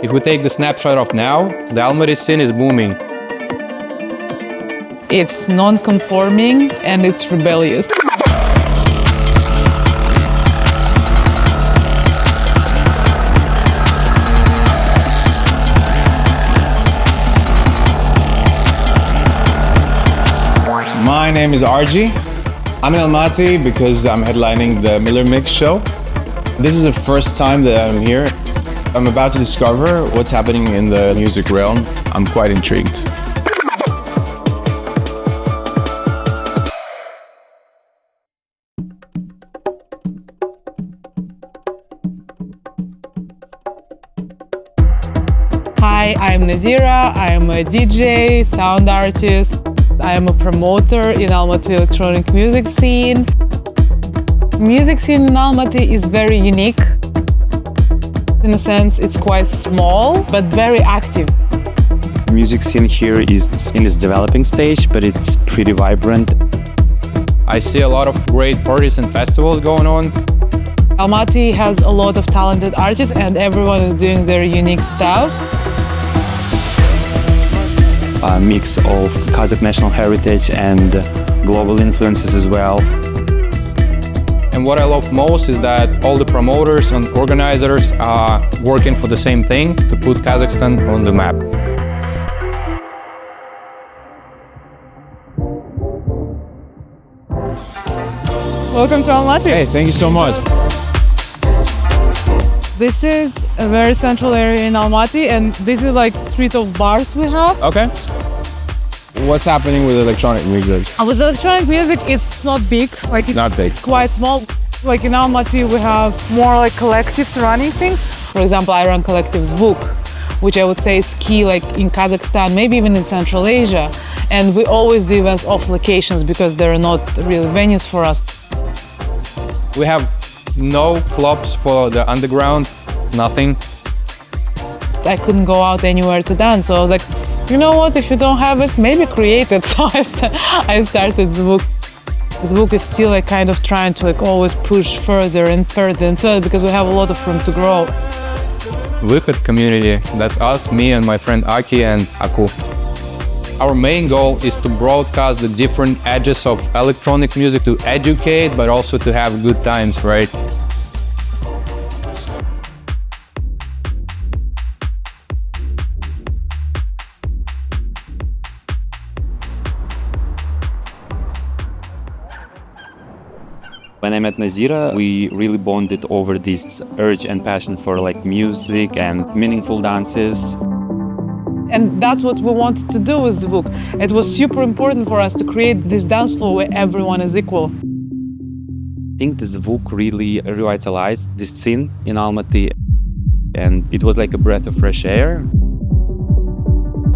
If we take the snapshot of now, the Almaty scene is booming. It's non-conforming and it's rebellious. My name is Argy. I'm in Almaty because I'm headlining the Miller Mix show. This is the first time that I'm here. I'm about to discover what's happening in the music realm. I'm quite intrigued. Hi, I'm Nazira. I'm a DJ, sound artist. I am a promoter in Almaty electronic music scene. Music scene in Almaty is very unique. In a sense, it's quite small, but very active. The music scene here is in its developing stage, but it's pretty vibrant. I see a lot of great parties and festivals going on. Almaty has a lot of talented artists and everyone is doing their unique stuff. A mix of Kazakh national heritage and global influences as well. And what I love most is that all the promoters and organizers are working for the same thing, to put Kazakhstan on the map. Welcome to Almaty. Hey, thank you so much. This is a very central area in Almaty and this is like street of bars we have. Okay. What's happening with electronic music? With electronic music, it's not big. Like it's Not big. quite small. Like in Almaty, we have more like collectives running things. For example, I run collective ZVUK, which I would say is key like in Kazakhstan, maybe even in Central Asia. And we always do events off locations because there are not really venues for us. We have no clubs for the underground, nothing. I couldn't go out anywhere to dance, so I was like, you know what, if you don't have it, maybe create it. So I started ZVUK. ZVUK is still like kind of trying to like always push further and further and further because we have a lot of room to grow. ZVUK community, that's us, me and my friend Argy and Aku. Our main goal is to broadcast the different edges of electronic music, to educate, but also to have good times, right? When I met Nazira, we really bonded over this urge and passion for like music and meaningful dances. And that's what we wanted to do with ZVUK. It was super important for us to create this dance floor where everyone is equal. I think the ZVUK really revitalized this scene in Almaty, and it was like a breath of fresh air.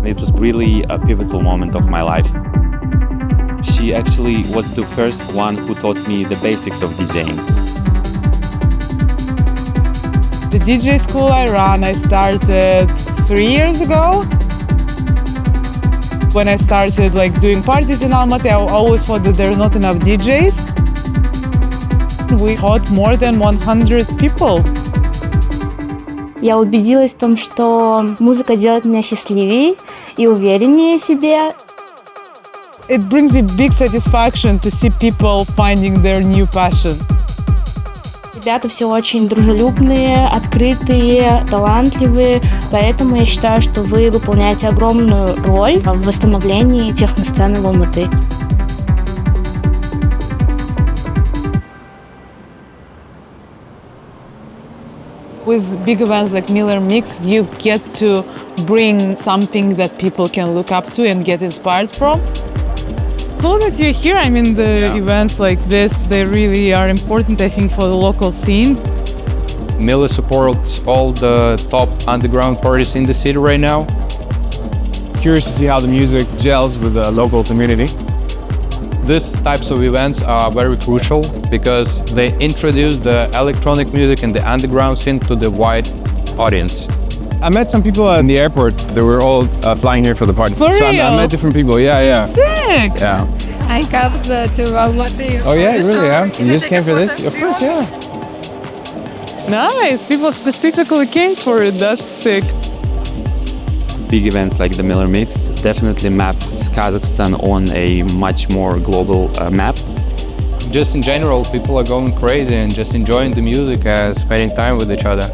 It was really a pivotal moment of my life. She actually was the first one who taught me the basics of DJing. The DJ school I run, I started 3 years ago. When I started like doing parties in Almaty, I always thought that there are not enough DJs. We had more than 100 people. Я убедилась в том, что музыка делает меня счастливее и увереннее в себе. It brings me big satisfaction to see people finding their new passion. Ребята все очень дружелюбные, открытые, талантливые, поэтому я считаю, что вы выполняете огромную роль в восстановлении техносцены в Алматы. With big events like Miller Mix, you get to bring something that people can look up to and get inspired from. Cool that you're here. I mean, the events like this, they really are important, I think, for the local scene. Miller supports all the top underground parties in the city right now. Curious to see how the music gels with the local community. These types of events are very crucial because they introduce the electronic music and the underground scene to the wide audience. I met some people in the airport. They were all flying here for the party. For so real? I met different people. Yeah. Sick! Yeah. I come to Almaty. Oh yeah, really? Yeah. You just came for this? Of course, yeah. Nice! People specifically came for it. That's sick. big events like the Miller Mix definitely maps Kazakhstan on a much more global map. Just in general, people are going crazy and just enjoying the music and spending time with each other.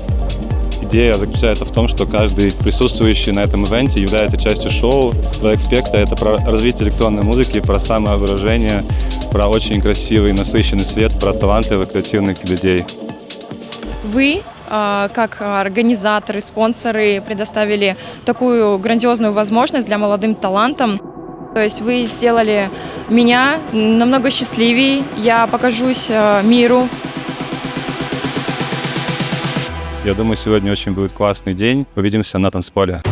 Идея заключается в том, что каждый присутствующий на этом ивенте является частью шоу. Два аспекта — это про развитие электронной музыки, про самовыражение, про очень красивый, насыщенный свет, про талантливых, креативных людей. Вы, как организаторы, спонсоры, предоставили такую грандиозную возможность для молодым талантам. То есть вы сделали меня намного счастливее, я покажусь миру. Я думаю, сегодня очень будет классный день. Увидимся на танцполе.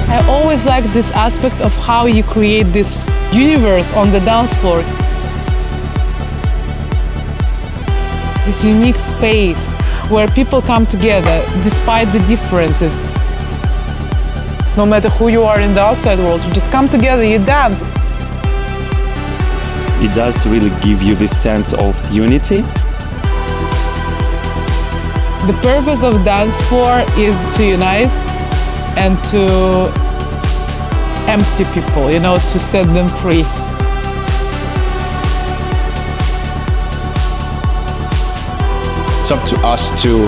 I always like this aspect of how you create this universe on the dance floor. This unique space where people come together despite the differences. No matter who you are in the outside world, you just come together, you dance. It does really give you this sense of unity. The purpose of dance floor is to unite and to empty people, you know, to set them free. It's up to us to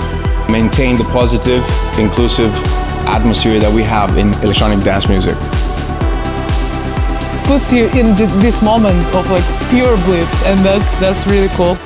maintain the positive, inclusive atmosphere that we have in electronic dance music. Puts you in this moment of like pure bliss, and that's really cool.